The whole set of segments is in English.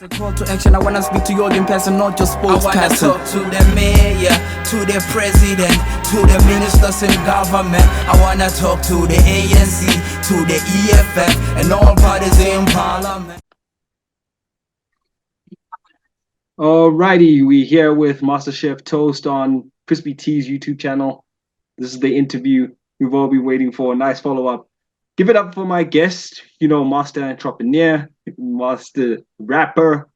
A call to action. I wanna speak to you all in person, not just spokesperson. I wanna talk to the mayor, to the president, to the ministers in government. I wanna talk to the ANC, to the EFF, and all parties in parliament. Alrighty, we're here with MasterChef Toast on Crispy T's YouTube channel. This is the interview we've all been waiting for. A nice follow-up. Give it up for my guest, master entrepreneur, master rapper,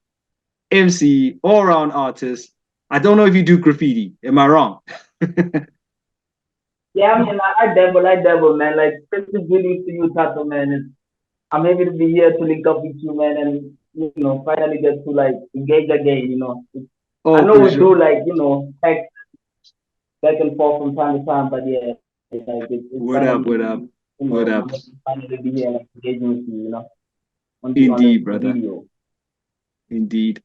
MC, all-around artist. I don't know if you do graffiti. Am I wrong? Yeah, I mean, I dabble, man. Like, especially really to you, Tato, man. I'm happy to be here to link up with you, man, and finally get to like engage again. I know we do like text back and forth from time to time, but yeah, it's what up? What up? Finally be here, like engaging with you, Indeed, brother. Video. Indeed.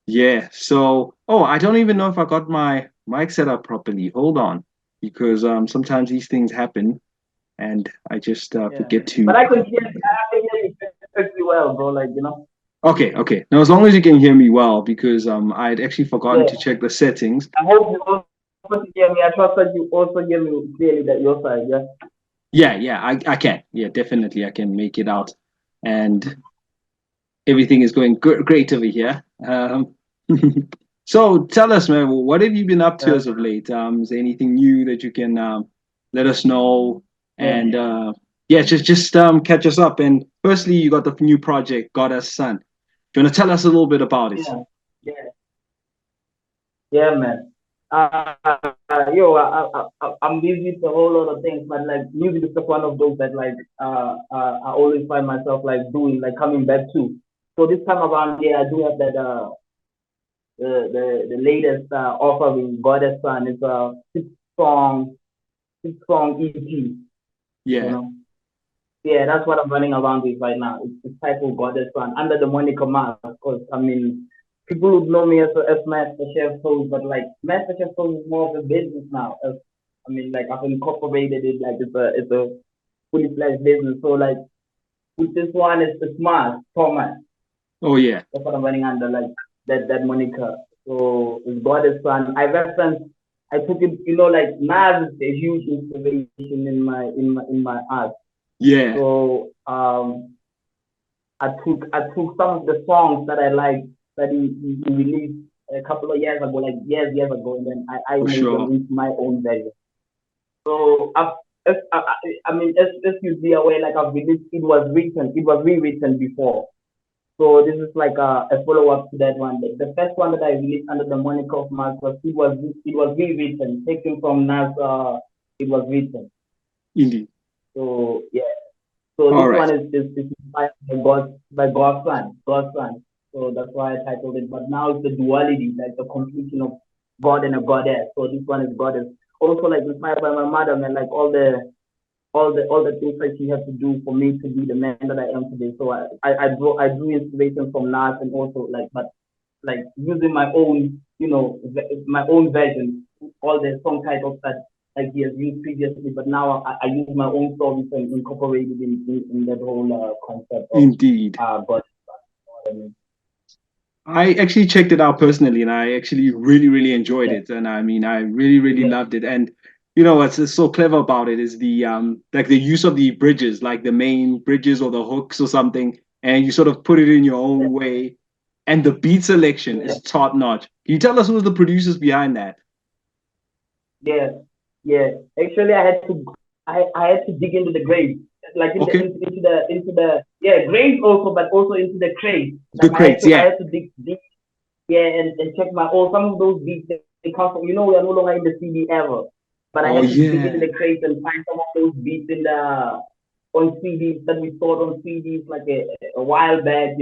Yeah. So, I don't even know if I got my mic set up properly. Hold on, because sometimes these things happen, and I just forget to. But I can hear you perfectly well, bro. Like Okay. Now, as long as you can hear me well, because I'd actually forgotten to check the settings. I hope you also hear me. I trust that you also hear me clearly that your side, yeah. Yeah, I can. Yeah, definitely, I can make it out, and everything is going great over here. So tell us, man, what have you been up to as of late? Is there anything new that you can let us know? And just catch us up. And firstly, you got the new project, God as Son. Do you want to tell us a little bit about it? Yeah, man. I'm busy with a whole lot of things, but like music is just one of those that like I always find myself like doing, like coming back to. So this time around, I do have that the latest offering, God as Son. It's a six-song EP. Yeah. Yeah, that's what I'm running around with right now. It's titled God as Son under the moniker Mars. Of course, I mean, people would know me as Master Chef Soul, but like Master Chef Soul is more of a business now. Like I've incorporated it, like it's a fully fledged business. So like with this one, it's Mars Thomas. Oh yeah, that's what I'm running under, like that moniker. So it's God as Son. I took it, like Nas is a huge inspiration in my art. Yeah. So I took some of the songs that I liked that he released a couple of years ago, like years ago, and then I made them into my own version. So as you be aware, like I've released, it was rewritten before. So this is like a follow-up to that one. The first one that I released under the moniker of Mars it was rewritten, taken from Nas. It was written. Indeed. So yeah. So this one is inspired by God's Son. So that's why I titled it. But now it's the duality, like the completion of God and a goddess. So this one is goddess. Also like inspired by my mother, man, like all the things that she had to do for me to be the man that I am today. So I drew inspiration from Nas, and also like using my own, my own version, all the song titles that like he has used previously, but now I use my own stories and incorporate it in that whole concept of Indeed. God. I actually checked it out personally, and I actually really, really enjoyed it. And I mean, I really, really loved it. And what's so clever about it is the like the use of the bridges, like the main bridges or the hooks or something, and you sort of put it in your own way. And the beat selection is top notch. Can you tell us who was the producers behind that? Yeah. Actually, I had to dig into the grave, like into the grave also, but also into the crates. The crates, I had to dig deep, and check some of those beats. They come from, we are no longer in the CD ever, but I had to dig into the crates and find some of those beats on CDs that we stored on CDs like a while back,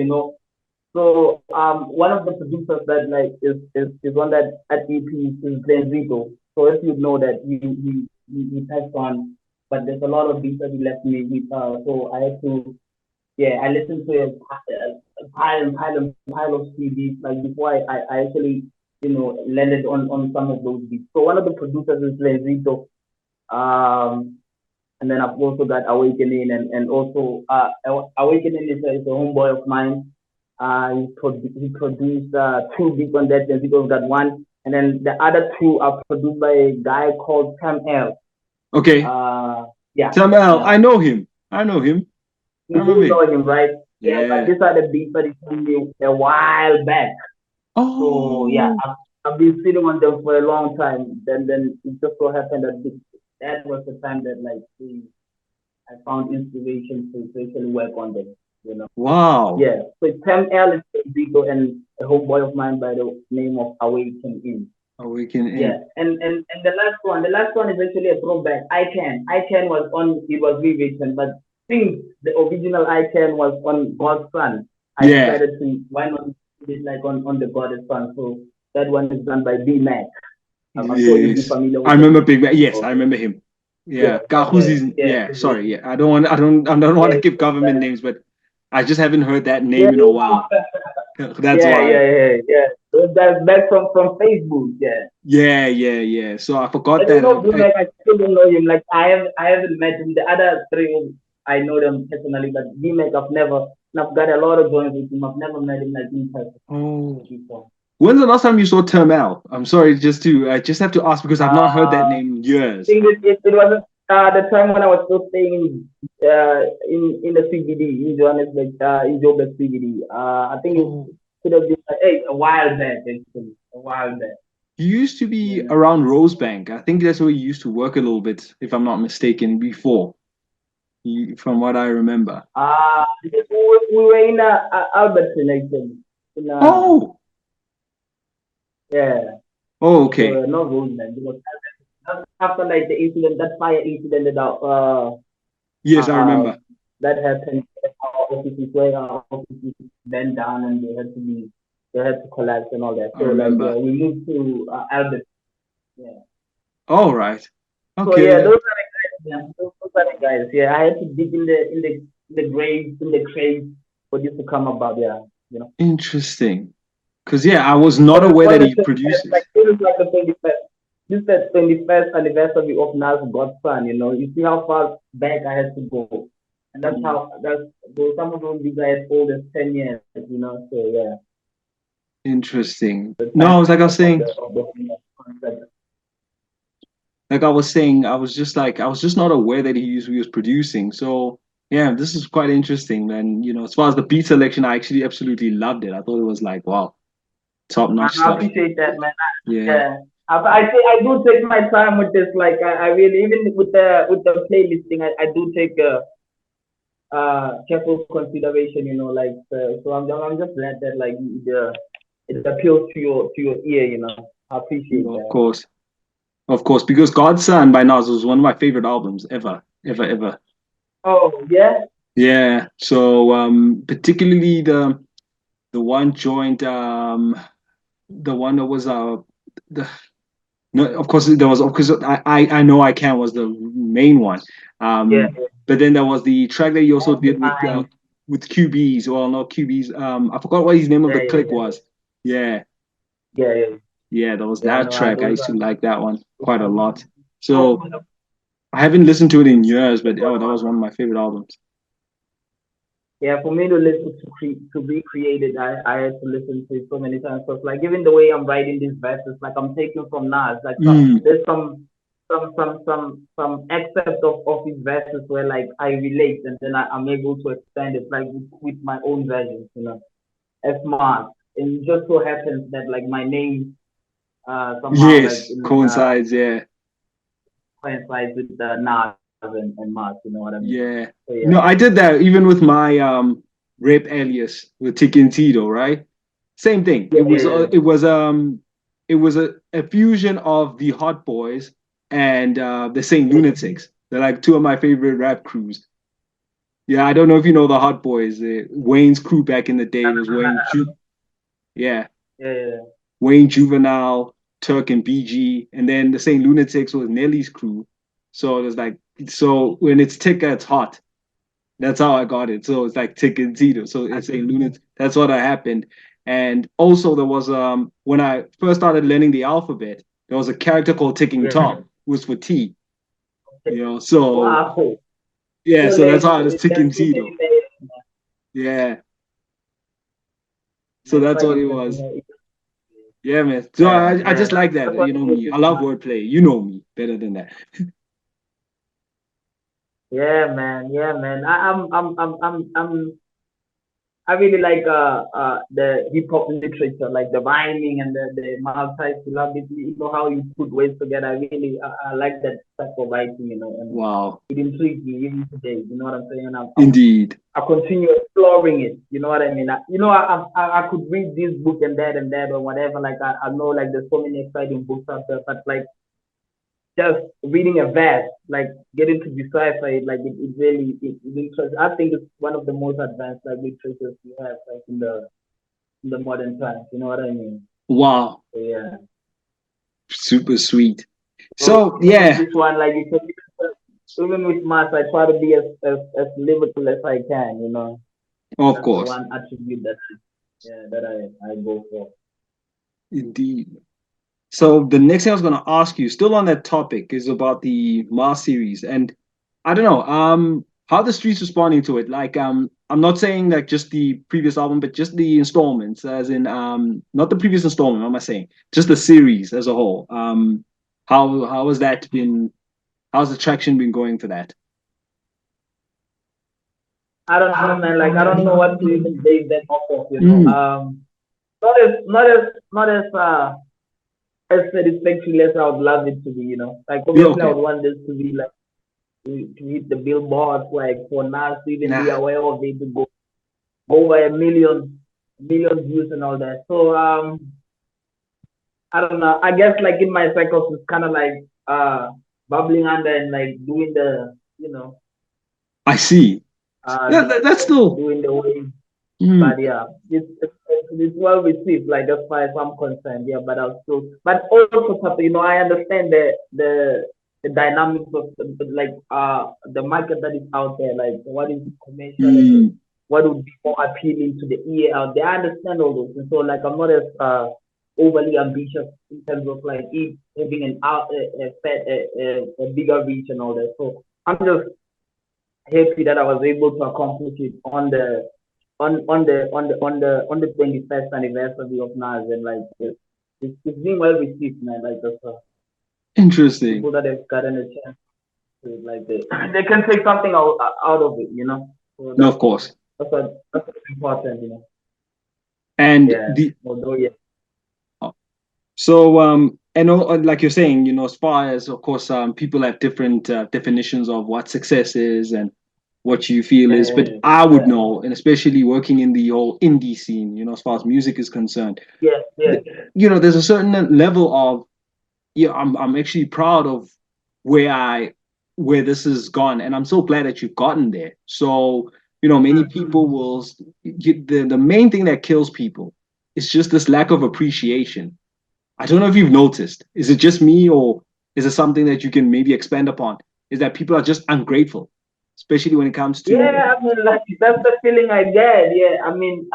So one of the producers that like is on that EP is Glenn Zito. So if you know that he passed on, but there's a lot of beats that he left me with. So I had to, I listened to a pile of CDs like before I actually landed on some of those beats. So one of the producers is Glenn Zito. And then I've also got Awakening, and also Awakening is a homeboy of mine. He produced two beats on that, and because that one, and then the other two are produced by a guy called Sam L. Okay. Yeah. Sam L. I know him. I know him. You do know him, right? Yeah. But these are the beats that he told me a while back. Oh. So yeah, I've been sitting on them for a long time. Then it just so happened that that was the time that like I found inspiration to actually work on them. You know. Wow. Yeah. So Sam L is a Vigo and a homeboy of mine by the name of Awaken In. Awaken In. Yeah. And the last one is actually a throwback. I Can was on, it was rewritten, but since the original I Can was on God's Son, I decided to why not do it like on the God's Son. So that one is done by B Mac. I'm sure you'll be familiar with I remember Big Mac. Yes, I remember him. Yeah. Sorry. Yeah. I don't want to give government names, but I just haven't heard that name in a while. That's why. Yeah. That's back from Facebook. Yeah. So I forgot that. I still don't know him. Like I haven't met him. The other three I know them personally, but B-Mac I've got a lot of joints with him. I've never met him like in person. Oh. When's the last time you saw Term L? I'm sorry, I just have to ask because I've not heard that name in years. I think it was the time when I was still staying in the CBD in Johannesburg, in Joburg CBD. I think it could have been a while back, actually, a while back. He used to be around Rosebank. I think that's where he used to work a little bit, if I'm not mistaken, before. From what I remember. We were in Alberton, actually. Oh. Yeah. Oh, okay. So, not Rosebank. Because after like the incident, that fire incident that yes, I remember. That happened. Our offices bent down and they had to collapse and all that. So like we moved to Albert. Yeah. All right. Okay. So yeah, those are the guys. Yeah, those are the guys. Yeah, I had to dig in the graves, in the crates for this to come about. Yeah, you know. Interesting. Because I was not aware that he produces. Like this is like the 21st. This is the 21st anniversary of Nas God's Son. You know, you see how far back I had to go, and that's some of those guys old as 10 years. You know, so yeah. Interesting. No, I was saying. Like I was saying, I was just not aware that he was producing. So yeah, this is quite interesting. And as far as the beat selection, I actually absolutely loved it. I thought it was like, wow, top notch stuff. I appreciate that, man. Yeah. I do take my time with this. Like I really, even with the playlisting, I do take careful consideration. Like so I'm just glad that like it appeals to your ear. I appreciate that. Of course, because God's Son by Nas was one of my favorite albums ever. Oh yeah. Yeah. So particularly the one joint, the one that was no, of course there was, because I know I Can was the main one. But then there was the track that he also did with QBs. Well, not QBs. I forgot what his name of the clique was. Yeah. Yeah, there was that track. I used to like that one quite a lot. So I haven't listened to it in years, but that was one of my favorite albums. Yeah, for me to listen to be created, I had to listen to it so many times. So it's like even the way I'm writing these verses, like I'm taking from Nas. Like there's some excerpts of his verses where like I relate, and then I'm able to expand it like with my own versions, as Mars. And it just so happens that like my name somehow coincides, coincides with the Nas and Mars, you know what I mean? Yeah. So, yeah. No, I did that even with my rap alias with Tikin Tito, right? Same thing. It was a fusion of the Hot Boys and the Saint Lunatics. They're like two of my favorite rap crews. Yeah, I don't know if you know the Hot Boys. Wayne's crew back in the day was Wayne. Wayne Juvenile, Turk, and BG, and then the Saint Lunatics was Nelly's crew. So it was like, so when it's Tika, it's hot. That's how I got it. So it's like Tika and Tito. So it's Saint Lunatics. That's what happened. And also there was when I first started learning the alphabet, there was a character called Ticking Tom, who was for T. So yeah, so that's how it is Ticking Tito. Yeah. So that's what it was. Yeah, man. So I just like that. You know me. I love wordplay. You know me better than that. Yeah, man. Yeah, man. I really like the hip hop literature, like the rhyming and the multi-syllabity. You know how you put words together. I like that type of writing. You know, and Wow. it intrigues me even today. You know what I'm saying? And Indeed. I continue exploring it. You know what I mean? I could read this book and that or whatever. Like I know like there's so many exciting books out there, but like just reading a verse, like getting to decipher it, like it really it interests. I think it's one of the most advanced like literatures we have like in the modern times. You know what I mean? Wow. So, yeah. Super sweet. So yeah. This one, like even with math, I try to be as lyrical as I can. You know. Of That's course. one attribute that I go for. Indeed. So the next thing I was going to ask you, still on that topic, is about the Mars series, and I don't know, how the streets responding to it. Like, I'm not saying like just the previous album, but just the installments, as in, not the previous installment. What am I saying? Just the series as a whole. How has that been? How's the traction been going for that? I don't know, man. Like I don't know what to even base that off of. You know, not as satisfactory as I would love it to be. You know, like Yeah, obviously I okay. would want this to be like to hit the billboards, like for Nas to even be Nah, aware of it, to go over a million views and all that. So I don't know. I guess like in my cycles, it's kind of like bubbling under and like doing the I see. Yeah, that's still. doing the way. Mm, But yeah, it's well received, like as far as I'm concerned. Yeah, but I'll still, but also, I understand the dynamics of like the market that is out there, like what is commercial and mm, what would be more appealing to the ear out there. I understand all those, and so like I'm not as overly ambitious in terms of like it having an out a bigger reach and all that. So I'm just happy that I was able to accomplish it on the 21st anniversary of Nas, and like it's been well received, man. Like interesting. people that have gotten a chance to like they can take something out of it, you know. So No, of course. that's important, you know. And Yeah. Although yeah. so and like you're saying, as far as of course people have different definitions of what success is and what you feel is, but I would know, and especially working in the whole indie scene, as far as music is concerned, Yeah. there's a certain level of, yeah, I'm actually proud of where this has gone, and I'm so glad that you've gotten there. So, many people will the main thing that kills people is just this lack of appreciation. I don't know if you've noticed. Is it just me, or is it something that you can maybe expand upon? Is that people are just ungrateful, especially when it comes to. Yeah, I mean, like that's the feeling I get. Yeah, I mean,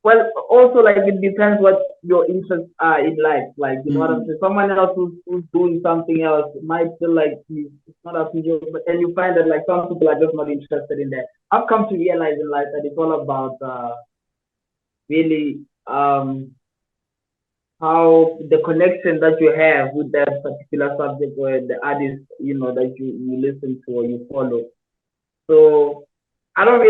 well, also like it depends what your interests are in life. Like you know what I'm saying. Someone else who's doing something else might feel like it's not up to you, but then you find that like some people are just not interested in that. I've come to realize in life that it's all about really how the connection that you have with that particular subject or the artist, that you listen to or you follow. So I'm not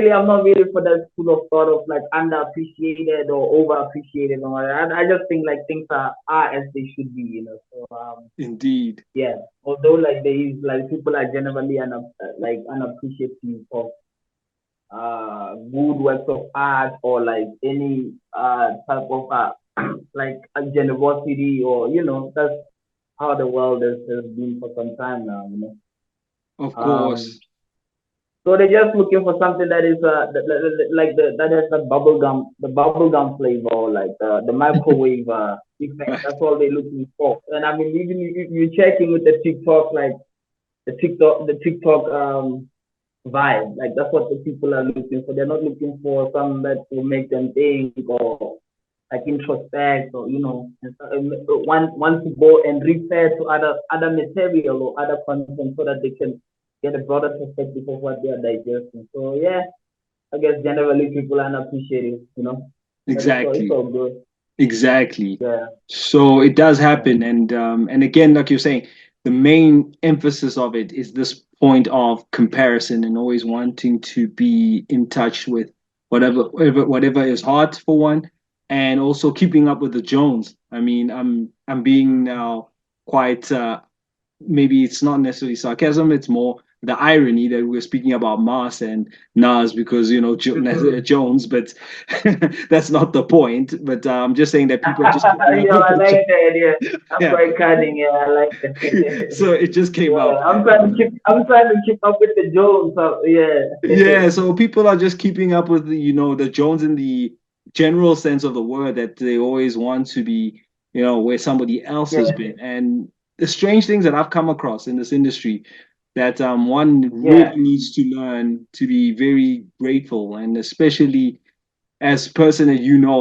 really for that school of thought of like underappreciated or overappreciated or whatever. I just think like things are as they should be, So Indeed. yeah. Although like there is like people are generally unappreciative of good works of art or like any type of like a generosity or that's how the world has been for some time now, Of course. So they're just looking for something that is that has the bubblegum flavor, or like the microwave effect. That's all they're looking for. And I mean, even if you're checking with the TikTok, like the TikTok vibe, like that's what the people are looking for. They're not looking for something that will make them think or like introspect or want to go and refer to other material or other content so that they can get a broader perspective of what they are digesting. So yeah, I guess generally people are unappreciative. But it's Exactly. all good. Exactly. Yeah. So it does Yeah. happen, and again, like you're saying, the main emphasis of it is this point of comparison and always wanting to be in touch with whatever is hard for one, and also keeping up with the Jones. I mean, I'm being now quite maybe it's not necessarily sarcasm, it's more the irony that we're speaking about Mars and Nas because Jones, but that's not the point. But I'm just saying that people are just keeping up Yeah, with I the like Jones. that. Yeah, I'm Yeah. quite cunning. Yeah, I like that. So it just came Yeah, out. I'm trying to keep up with the Jones. So, yeah. Yeah, so people are just keeping up with the Jones in the general sense of the word that they always want to be, where somebody else has Yeah, been. And the strange things that I've come across in this industry that one yeah, really needs to learn to be very grateful, and especially as person that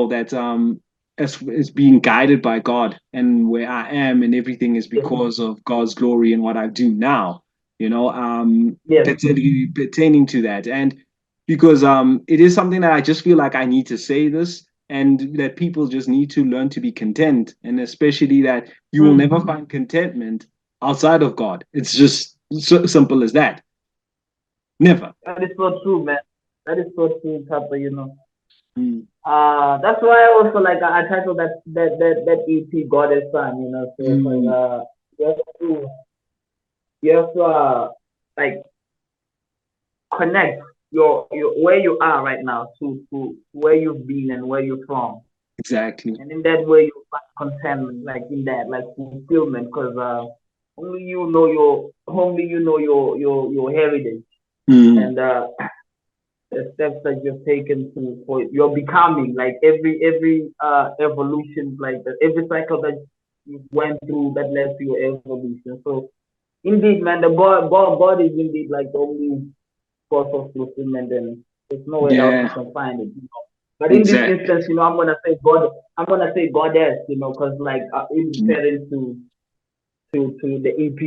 that as is being guided by God, and where I am and everything is yeah, because of God's glory and what I do now, yes, pertaining to that. And because it is something that I just feel like I need to say this, and that people just need to learn to be content, and especially that you will never mm. find contentment outside of God. It's just so simple as that. Never. That is so true, man. That is so true, Papa. Mm. That's why I also like I titled that EP Goddess Son. So it's like Mm. you have to you have to like connect your where you are right now to where you've been and where you're from, Exactly. and in that way you find contentment, like in that, like fulfillment, because only you know your heritage Mm. and the steps that you've taken to for your becoming, like every evolution, like every cycle that you went through that led to your evolution. So indeed, man, the God is indeed like the only source of fulfillment, and there's nowhere else you Yeah, can find it. But in this exactly. instance, I'm gonna say God. I'm gonna say Goddess, because like in Mm. referring to the EP,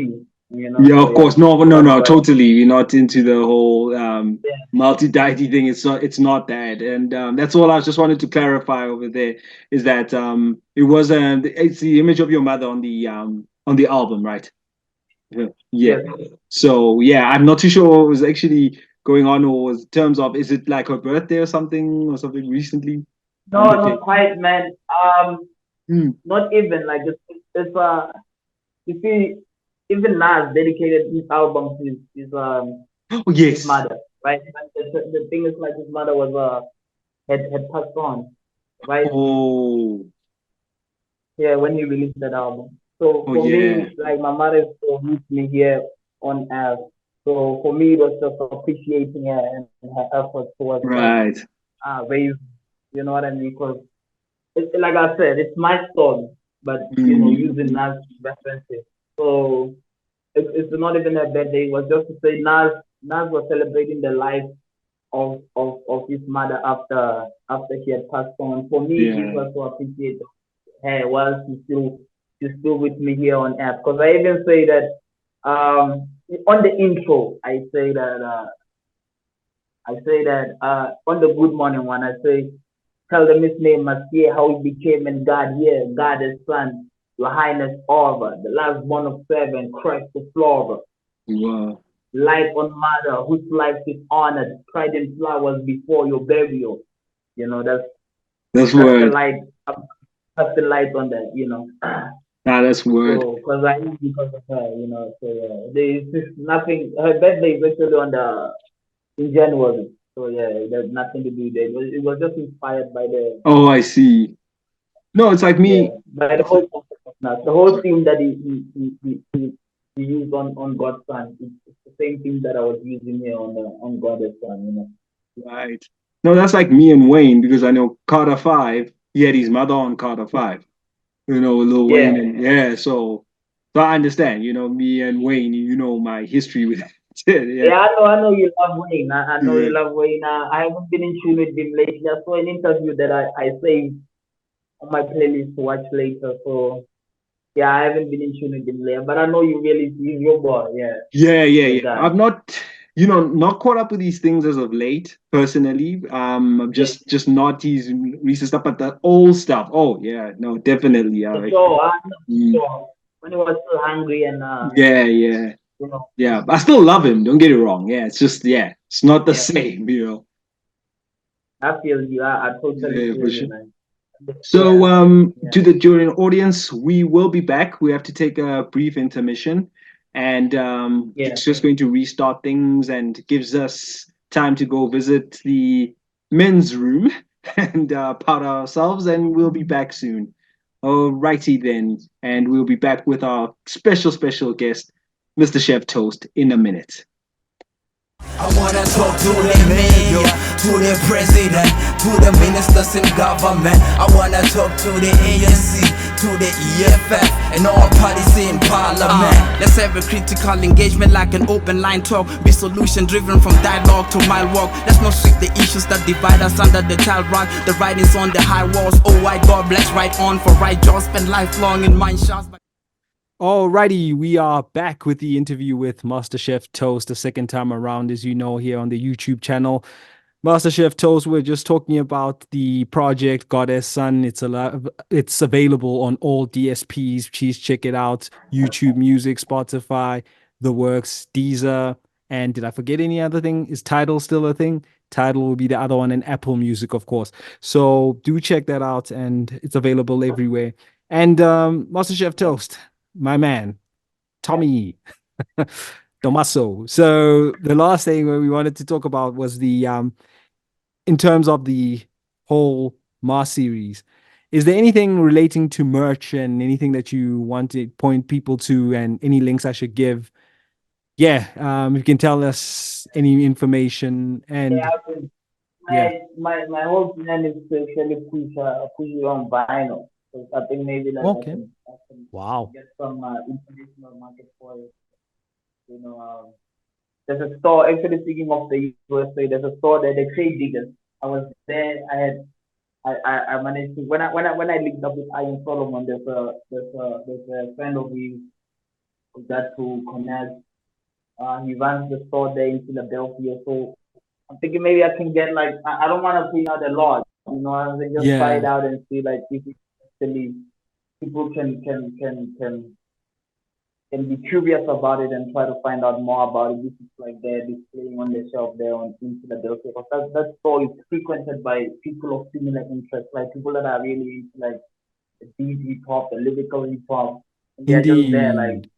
Yeah, So of yeah, course. No, so no, that's no, why. totally. We're not into the whole Yeah, multi-deity thing. It's not that. And that's all I just wanted to clarify over there is that it's the image of your mother on the album, right? Yeah. Yeah. yes. So yeah, I'm not too sure what was actually going on, or was in terms of, is it like her birthday or something recently No, on the day? not quite, man. Hmm. Not even like it's you see, even Nas dedicated his album to Oh his yes. mother, right? The thing is, like, his mother was had passed on, right? Oh. Yeah, when he released that album. So Oh for yeah. me, like, my mother still with me here on earth. So for me, it was just appreciating her and her efforts towards Right. raising. You know what I mean? Because like I said, it's my song, but using Mm. Nas references. So it's not even a birthday. It was just to say Nas was celebrating the life of his mother after she had passed on. For me, this Yeah. was to appreciate her while she's still with me here on earth. Because I even say that on the intro, I say that on the Good Morning one, I say, tell them his name must hear how he became and God here, God his son, your highness over, the last born of seven, Christ the flower, Wow. life on mother, whose life is honored, pride in flowers before your burial. You know, that's That's that's the word. light. That's the light on that. Nah, that's word. So, because of her, so yeah, there's just nothing. Her birthday is actually in January. So yeah, there's nothing to do there. It was just inspired by the Oh, I see. No, it's like yeah, me. by the whole concept of Nas. The whole theme that he used on God's Son. It's the same thing that I was using here on God's Son. Right. No, that's like me and Wayne, because I know Carter 5, he had his mother on Carter 5, Lil Wayne. Yeah. And yeah, so I understand, me and Wayne, my history with it. Yeah. Yeah, I know you love Wayne. I know Yeah. you love Wayne. I haven't been in tune with him lately. I saw an interview that I saved on my playlist to watch later. So yeah, I haven't been in tune with him lately. But I know you really he's your boy. Yeah, Yeah, yeah, your yeah. guy. I've not. not caught up with these things as of late, personally. I'm just not his recent stuff, but the old stuff. Oh yeah, no, definitely. For sure, Mm, sure. When he was still hungry and yeah, yeah. I still love him. Don't get it wrong. Yeah, it's not the yeah, same. I feel you. I totally Yeah, feel for you, sure. man. So, Yeah, yeah, to the during audience, we will be back. We have to take a brief intermission, and yeah. it's just going to restart things and gives us time to go visit the men's room and powder ourselves, and we'll be back soon. Alrighty then, and we'll be back with our special guest, Mr. Chef Toast, in a minute. I wanna talk to the mayor, to the president, to the ministers in government. I wanna talk to the ANC, to the EFF, and all parties in parliament. Let's have a critical engagement like an open line talk. Be solution driven from dialogue to mile walk. Let's not sweep the issues that divide us under the tile rock. The writings on the high walls. Oh, I God bless right on for right jaws. Spend lifelong in mine shots. Alrighty, we are back with the interview with MasterChef Toast the second time around, as you know, here on the YouTube channel. MasterChef Toast, we're just talking about the project Goddess Son. It's available on all DSPs. Please check it out. YouTube Music, Spotify, The Works, Deezer, and did I forget any other thing? Is Tidal still a thing? Tidal will be the other one, and Apple Music, of course. So do check that out, and it's available everywhere. And MasterChef Toast, my man, Tommy Tomaso. So the last thing we wanted to talk about was the in terms of the whole Mars series. Is there anything relating to merch and anything that you want to point people to, and any links I should give? Yeah, you can tell us any information Yeah, and I think yeah. my whole plan is to actually push it on vinyl. So I think maybe like Okay. I can Wow. get some international market for it. You know, there's a store actually speaking of the USA. There's a store there, the Trade Diggers. I was there. I managed to when I linked up with Ian Solomon. There's a friend of his who got to connect. He runs the store there in Philadelphia. So I'm thinking maybe I can get like I don't want to pay out a lot. I think just try it Yeah. out and see like if it actually people can be curious about it and try to find out more about it. This is like they're displaying on the shelf there on in Philadelphia. Because that store is frequented by people of similar interests, like people that are really into like the deep hip hop, the lyrical hip hop. And they're just there like Indeed.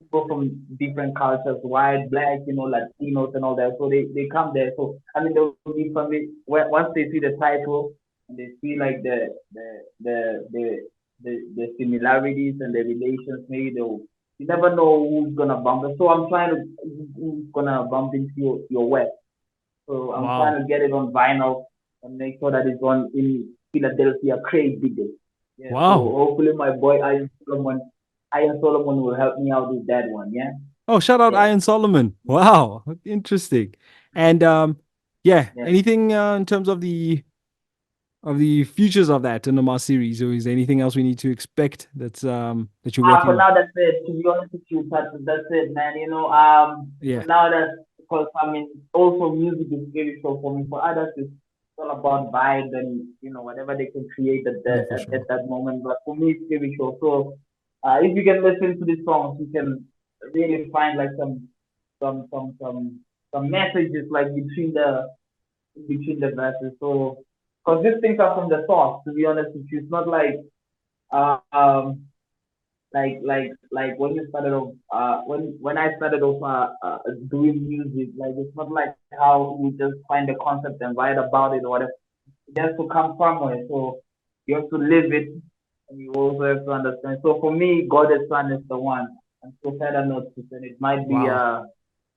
people from different cultures, white, black, Latinos and all that. So they come there. So I mean they'll be family once they see the title and they see like the similarities and the relations, maybe they'll you never know who's gonna bump it. So I'm trying to who's gonna bump into your web. So I'm trying Wow. to get it on vinyl and make sure that it's on in Philadelphia Craig big day. Yeah, so Wow. hopefully my boy Iron Solomon will help me out with that one. Yeah. Oh, shout out Yeah. Ian Solomon. Wow. Interesting. And yeah, Yeah. anything in terms of the futures of that in the Mars series, or is there anything else we need to expect that you're For working on? now that's it. To be honest with you, that's it, man. For Yeah. now that's because I mean also music is very so for me. For others it's all about vibe and whatever they can create at No, that for at sure. that moment. But for me it's very show. So if you can listen to these songs, you can really find like some messages like between the verses. So because these things are from the source, to be honest with you, it's not like uh, um like when you started off when I started off doing music, like it's not like how you just find a concept and write about it or whatever. It has to come somewhere. So you have to live it and you also have to understand. So for me, God the Son is the one. And so further notes and it might be Wow.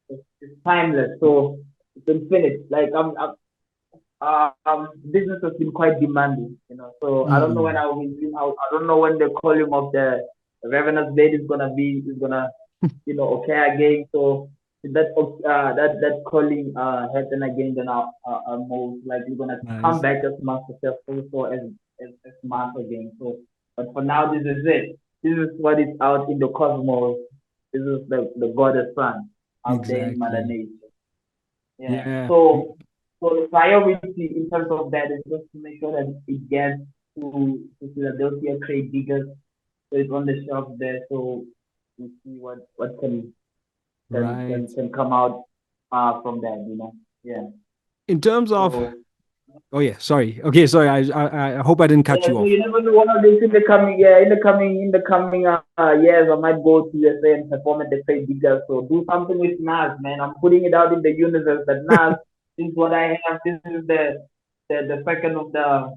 it's timeless. So it's infinite. Like business has been quite demanding. So I don't know when Mm. I will be out. I don't know when the volume of the revenue date is gonna okay again. So if that calling happen again, then I'll most likely gonna come Nice. back as master also as master again. So but for now this is it. This is what is out in the cosmos. This is the goddess son. out there in Mother Exactly. Nature. Yeah. Yeah. So the priority in terms of that is just to make sure that it gets to Philadelphia Crate Diggers, so it's on the shelf there, so we see what Right. can come out from that, you know. Yeah. In terms of, So oh yeah, sorry. Okay, sorry. I hope I didn't cut yeah, you so off. you never know, one of these in the coming years, I might go to USA and perform at the Crate Diggers. So do something with Nas, man. I'm putting it out in the universe that Nas, this is what I have. This is the second of the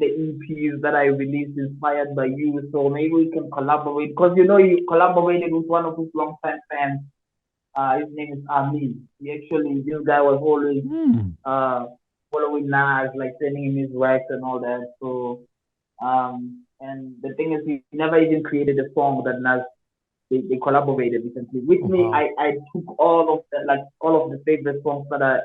EPs that I released inspired by you. So maybe we can collaborate because you know you collaborated with one of his longtime fans. His name is Amin. This guy was always Hmm. uh following Nas, like sending him his works and all that. So and the thing is, he never even created a song that Nas they collaborated recently with me. Wow. I took all of the favorite songs that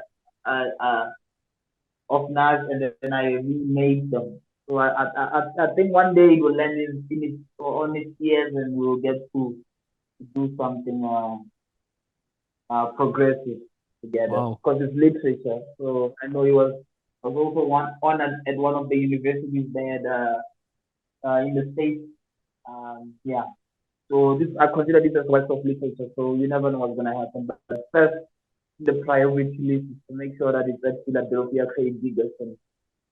of Nas, and then I remade them. So I think one day it will land in its on its ears, and we'll get to do something progressive together Wow. because it's literature. So I know he was also one honored at one of the universities there in the states. Yeah. So this I consider this as works of literature. So you never know what's gonna happen. But first, the priority list is to make sure that it's at Philadelphia Trade Diggers and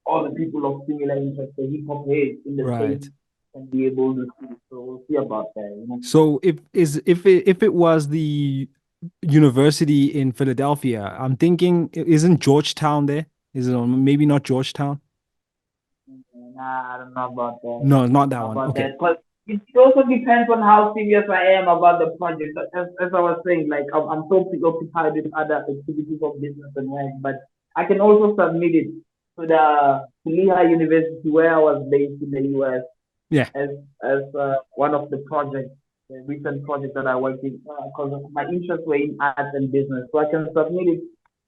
all the people of similar interest, the hip hop heads in the States Right. can be able to see. So we'll see about that, you know. So if it was the university in Philadelphia, I'm thinking, isn't Georgetown there? Is it maybe not Georgetown? Nah, I don't know about that. No, not that Not one. about Okay. that. But it also depends on how serious I am about the project. As I was saying, like I'm so preoccupied with other activities of business and work, but I can also submit it to Lehigh University where I was based in the US Yeah. as one of the projects, the recent project that I worked in, because my interests were in art and business. So I can submit it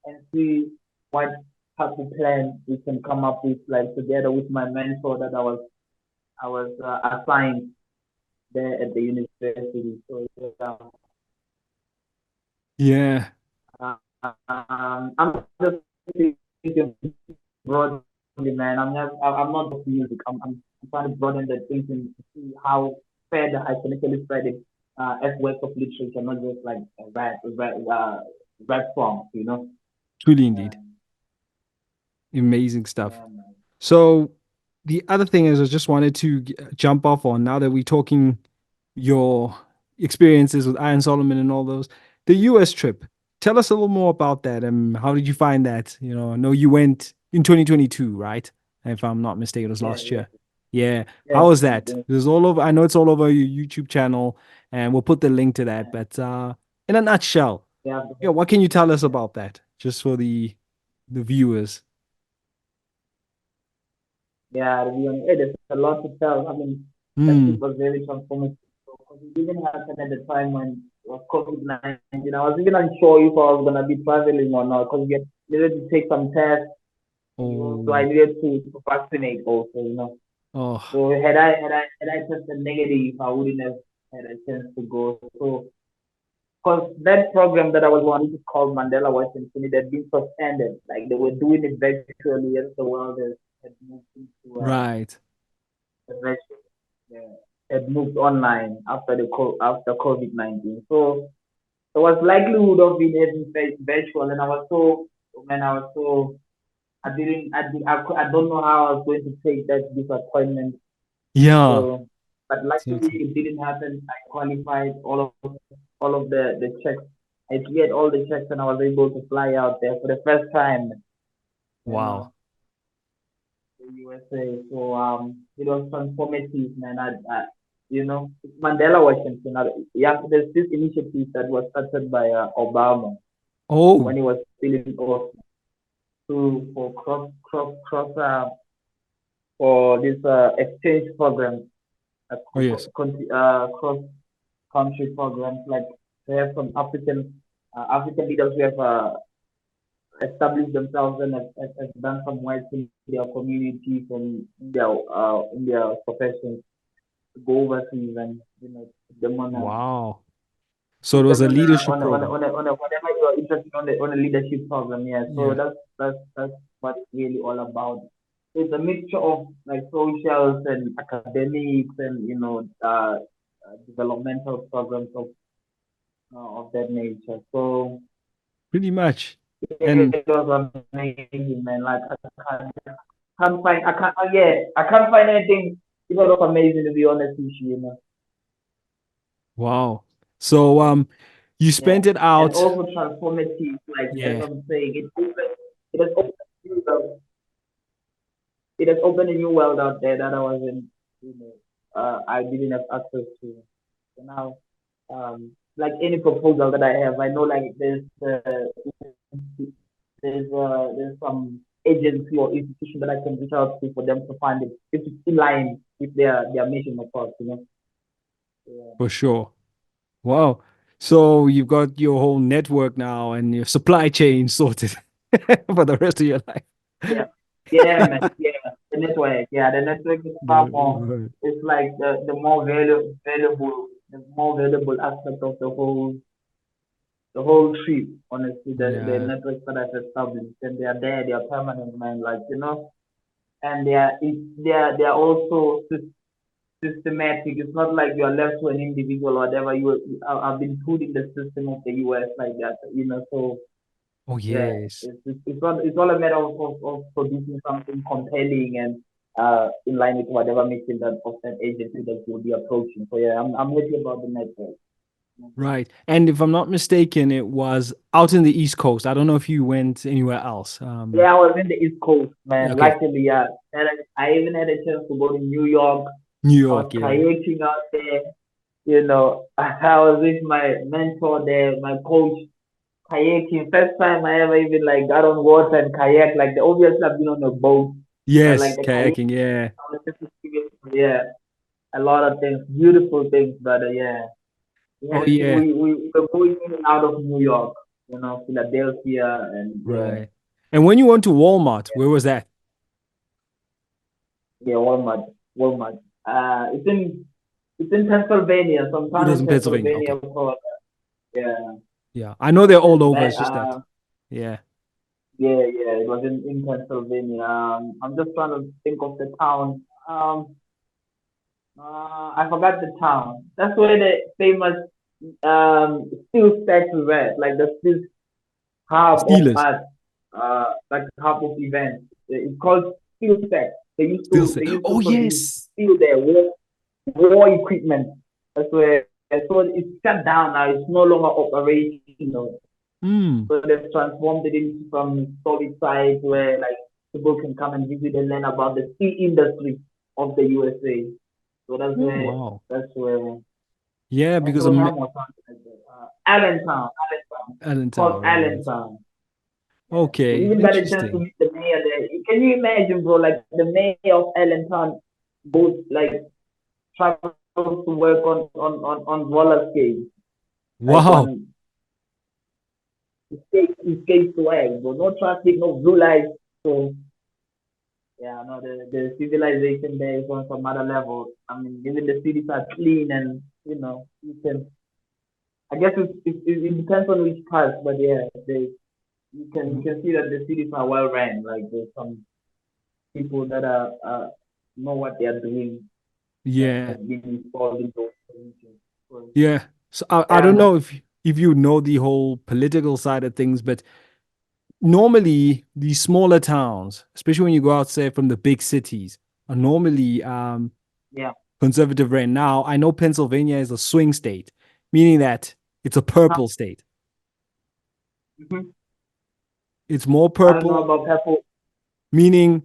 and see what type of plan we can come up with, like together with my mentor that I was assigned there at the university. So Yeah. I'm just thinking broadly, man. I'm not just music. I'm trying to broaden the thinking to see how fair that I can actually spread it as works of literature, not just like a rap songs, you know. Truly Yeah, indeed. Amazing stuff. yeah, man. So the other thing is, I just wanted to jump off on now that we're talking your experiences with Iron Solomon and all those, the US trip. Tell us a little more about that. How did you find that? I know you went in 2022, right? If I'm not mistaken, it was Yeah, last yeah, year. Yeah. yeah, How was that? yeah, It was all over. I know it's all over your YouTube channel, and we'll put the link to that. But in a nutshell, yeah, yeah, what can you tell us yeah. about that, just for the viewers? Yeah, to be honest, there's a lot to tell. I mean, that Hmm. trip was very transformative. Because it didn't happen at the time when it was COVID-19. I was even unsure if I was gonna be traveling or not because you needed to take some tests. So I Oh. needed to vaccinate also, you know. Oh. So had I tested negative, I wouldn't have had a chance to go. So because that program that I was on, which is called Mandela Washington, it had been suspended. Like they were doing it virtually as the world had moved into Right. the virtual, uh, had moved online after after COVID-19. So there was likelihood of being having virtual, and I was so man, I was so I don't know how I was going to take that disappointment. Yeah. So, but luckily Exactly. it didn't happen. I qualified all of the checks. I cleared all the checks, and I was able to fly out there for the first time. You know, Wow. the USA. So it was transformative, man. You know, Mandela Washington. Yeah, there's this initiative that was started by Obama when Oh. he was still in office to for cross for this exchange program, Oh yes. cross country programs like they have some African leaders who have established themselves and have done some work in their communities and in their professions to go overseas and put them on Wow. So it was a on leadership program. whatever you're interested on a leadership program. Yeah. So Yeah. that's what it's really all about. It's a mixture of like socials and academics and developmental programs of that nature. So Pretty much. And it was amazing, man. Like can't find I can't yeah I can't find anything sort of amazing to be honest with you, you know. wow. You Yeah, spent it and out. also transformative. Like as Yeah, I'm saying, it has opened it has opened a new world out there that I wasn't, I didn't have access to. So now, like any proposal that I have, I know like there's some agency or institution that I can reach out to for them to find it if it's in line with their mission, of course, you know. Yeah. for sure. Wow. So you've got your whole network now and your supply chain sorted for the rest of your Yeah, life. yeah, man. Yeah, the network is far more. Right. It's like the more more valuable aspect of the whole trip. Honestly, the Yeah. networks that I've established, and they are there, they are permanent, man. Like and they are also systematic. It's not like you are left to an individual or whatever. Have been put in the system of the US like that, you know. So Oh, yeah, yes. it's all a matter of producing something compelling and in line with whatever mission of that agency that you'll be approaching. So yeah, I'm happy about the network. Right. And if I'm not mistaken, it was out in the East Coast. I don't know if you went anywhere else. Yeah, I was in the East Coast, man. Okay. Luckily, yeah. I even had a chance to go to New York. New I was York, yeah. kayaking out there. I was with my mentor there, my coach, kayaking. First time I ever even like got on water and kayak. Like obviously I've been on a boat, but like Yes, the kayak, kayaking, yeah. I was just yeah, a lot of things, beautiful things, brother. Yeah, Oh, yeah. we were going in and out of New York, Philadelphia, and yeah, Right. And when you went to Walmart, where was that? yeah, Walmart. It's in Pennsylvania, It sometime was in in Pennsylvania. Pennsylvania. Okay. Of course. Yeah, Yeah. I know they're all it's over. that. It's just that. Yeah. Yeah, it was in Pennsylvania. I'm just trying to think of the town. I forgot the town. That's where the famous steel statue were, like the steel hub of Steelers. art, like hub of events. It's called steel stack. They used Still to say, they used to oh, produce yes. steel there, war equipment. That's where. So it's shut down now. It's no longer operational. Mm. So they've transformed it into some solid site where like people can come and visit and learn about the steel industry of the USA. So that's Oh, where wow. that's where Yeah, because of Effingham or something like that. Allentown. It's called Allentown, right. Allentown. Yeah. We Okay. even got a chance to Interesting. meet the mayor there. Can you imagine, bro? Like the mayor of Allentown goes like travels to work on roller skates, like Wow. on skate swag, bro. No traffic, no blue lights. So yeah, no, the civilization there is on some other level. I mean, even the cities are clean and you can. I guess it depends on which part, but yeah, you can see that the cities are well ran. Like there's some people that know what they are doing that Yeah. have been involved in those positions. So, Yeah. So I yeah, don't man. know if you know the whole political side of things, but normally these smaller towns, especially when you go out, say, from the big cities, are normally Yeah. conservative right now. I know Pennsylvania is a swing state, meaning that it's a purple state. Mm-hmm. It's more I don't know purple, about people. meaning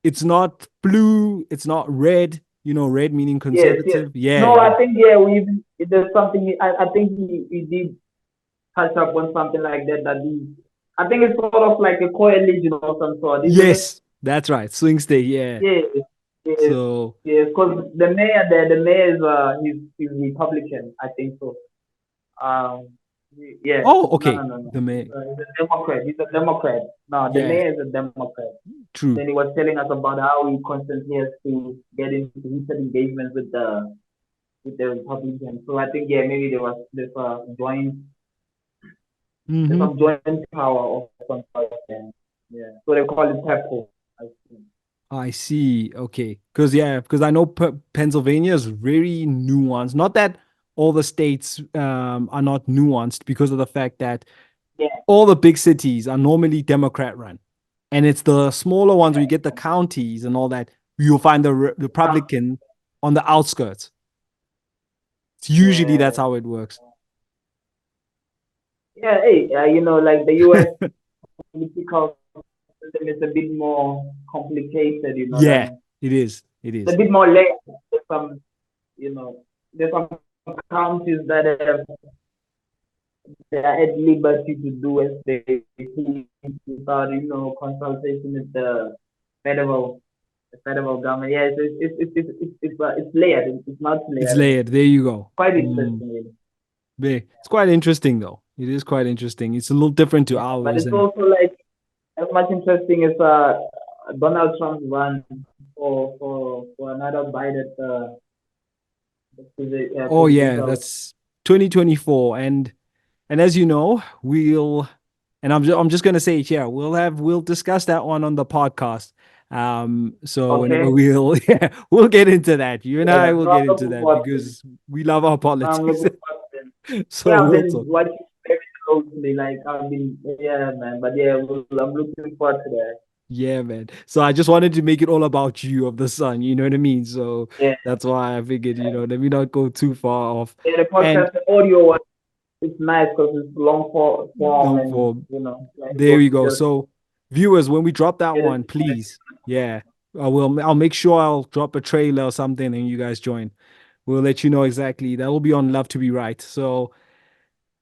it's not blue, it's not red. You know, red meaning Yes, yes. conservative. Yeah, No, I yeah. think yeah, there's something. I think he did touch up on something like that. I think it's sort of like a coalition of some sort, isn't it? Yes, that's right. Swing state, yeah. Yes, yes, So, yes. Because the mayor is he's Republican, I think so. Um, yeah, oh, no, no, okay. no, no. The mayor. He's a Democrat. He's a Democrat. No, the Yeah, mayor is a Democrat. true. Then he was telling us about how he constantly has to get into heated engagement with the with the Republicans. So I think, yeah, maybe there's a joint there's Mm-hmm. some joint power or some sort. Yeah. So they call it purple, I think. I see. Okay. Because I know Pennsylvania is very nuanced. Not that all the states are not nuanced because of the fact that Yeah. all the big cities are normally Democrat run. And it's the smaller ones where you get the counties and all that, you'll find the Republican on the outskirts. It's usually that's Yeah. how it works. Yeah, hey, like the US political system is a bit more complicated, you know what I Yeah, mean? it is. It It's a is. bit more layered. There's some, there's some counties that they are at liberty to do as they please without, consultation with the federal government. Yeah, it's layered. It's not It's layered. layered. There you go. Quite interesting, really. It's quite interesting though. It is quite interesting. It's a little different to Yeah, but ours. it's And also like as much interesting as Donald Trump's run for another bite at the oh yeah, presidential. that's 2024. And as you know, I'm just gonna say it here. We'll discuss that one on the podcast. So whenever Okay. yeah, we'll get into that. You and I Yeah, will so I'm get into looking that forward to it. because we love our I'm politics. looking forward to it. So Yeah, I've we'll been talk. watching very closely. Like I've been, yeah, man. But yeah, I'm looking forward to that. Yeah, man. So I just wanted to make it all about you of the sun, you know what I mean? So Yeah, that's why I figured, let me not go too far off. yeah. The And podcast, the audio one, it's nice because it's long form no, and for like there you you go. just So viewers, when we drop that get it. one, please, yeah, I'll make sure I'll drop a trailer or something and you guys join. We'll let you know exactly. That will be on Love to Be Right. So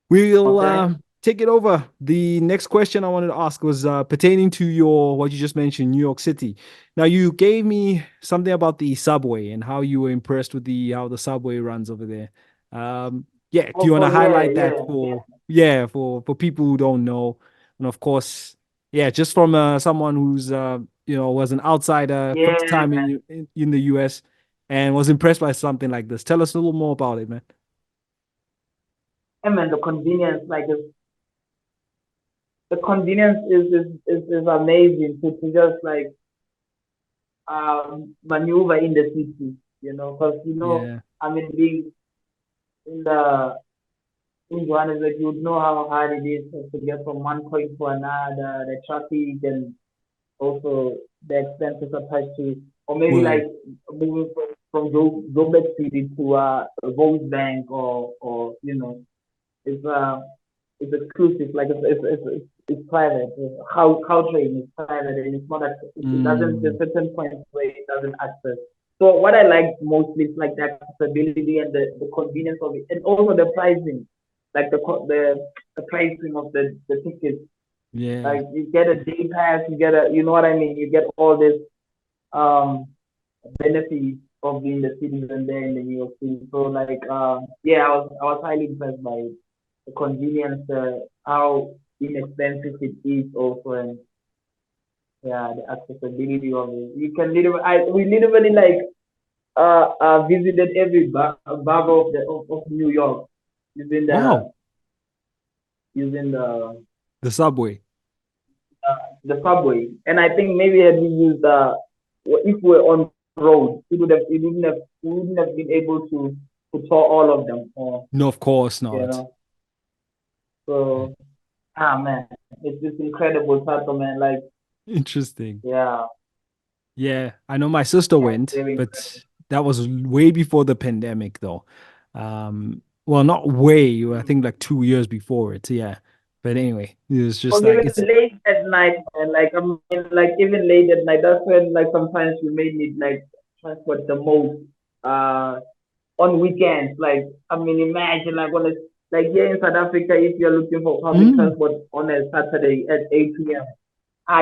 we'll Okay. take it over. The next question I wanted to ask was pertaining to your what you just mentioned, New York City. Now you gave me something about the subway and how you were impressed with the how the subway runs over there. Yeah, do you want to Oh yeah, highlight that yeah, for people who don't know, and of course, yeah, just from someone who's was an outsider, yeah, first time man. in the U.S. and was impressed by something like this. Tell us a little more about it, man. Yeah, man. The convenience is amazing to just like maneuver in the city, because Yeah. I mean being in the in Johannesburg, you would know how hard it is to get from one point to another, the traffic and also the expenses attached to it. Or maybe like Word. moving from Joburg City to Bank or it's exclusive, like it's private. How train is private and it's not it doesn't there's Mm, certain points where it doesn't access. So what I like mostly is like the accessibility and the convenience of it, and also the pricing, like the pricing of the tickets. yeah. Like you get a day pass, you get a, you know what I mean. You get all this um benefits of being the citizen there in the New York City. So like yeah, I was highly impressed by it. The convenience, how inexpensive it is also, and yeah, the accessibility of it. You can literally, we literally like visited every bar of New York using Wow. the The subway. the subway, and I think maybe had we used if we're on road, we wouldn't have been able to tour all of them, or No, of course you not. know. So man, it's just incredible, Tato, man. Like Interesting. yeah, Yeah, I know my sister yeah, it's went, very incredible. but that was way before the pandemic, though. Well, not way, I think like 2 years before it. Yeah, but anyway, it was just Because like even it's. late at night, and like I mean, like even late at night, that's when like sometimes we may need like transport the most. Uh, on weekends. Like, I mean, imagine like on a like here in South Africa, if you're looking for public Mm, transport on a Saturday at 8 p.m.,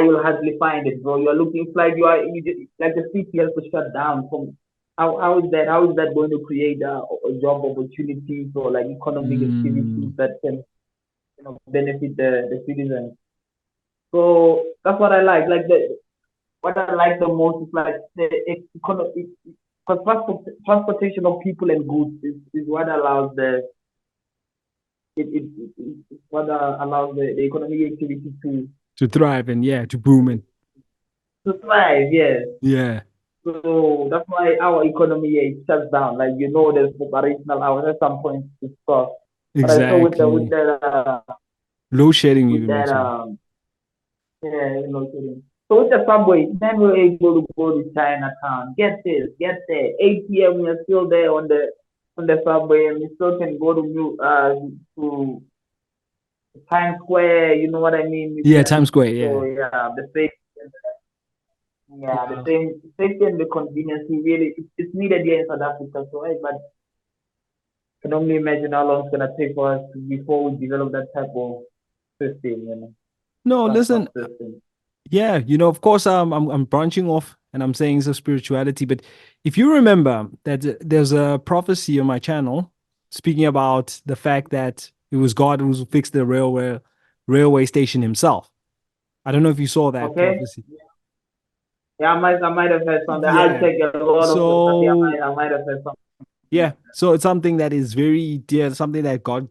you'll hardly find it, bro. You're looking like you just, like the city has to shut down. From how is that going to create a job opportunities or like economic activities mm, that can benefit the citizens? So that's what I like. Like the what I like the most is like the economic. because transportation of people and goods is what allows it's what allows the economic activity To thrive and yeah, to boom and to thrive. Yes. yeah, So that's why our economy it shuts down. Like there's operational hours at some point to stop. But I saw with the exactly. Load shedding you with even that mentioned. yeah, kidding. So with the subway, then we're able to go to Chinatown. Get this, get there. 8 p.m. We're still there on the subway, and we still can go to Times Square. You know what I mean? We Yeah, Times can. Square. Yeah. So yeah, the Yeah. same safety and the convenience really it's needed here in South Africa. So but I can only imagine how long it's gonna take for us before we develop that type of system. No, Transport listen. system. Yeah, of course, I'm branching off and I'm saying it's a spirituality, but if you remember that there's a prophecy on my channel speaking about the fact that it was God who fixed the railway station himself. I don't know if you saw that Okay. prophecy. Yeah, I might have heard something. I'll Yeah. check a lot of them, but yeah, So I might have heard something. yeah, so it's something that is very dear, something that God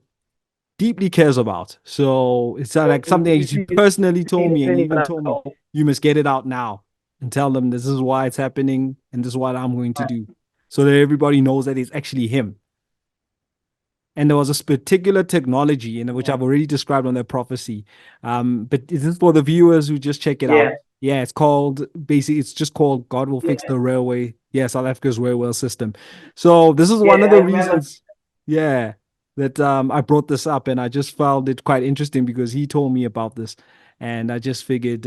deeply cares about. So it's not like something that he personally told me, and he even told me, you must get it out now and tell them this is why it's happening and this is what I'm going to do. So that everybody knows that it's actually him. And there was this particular technology in which Yeah. I've already described on that prophecy. But this is for the viewers who just check it Yeah. out. Yeah, it's called basically, it's just called God Will Fix Yeah. the Railway. Yeah, South Africa's railway system. So this is one Yeah. of I the remember. reasons, yeah, that I brought this up, and I just found it quite interesting because he told me about this, and I just figured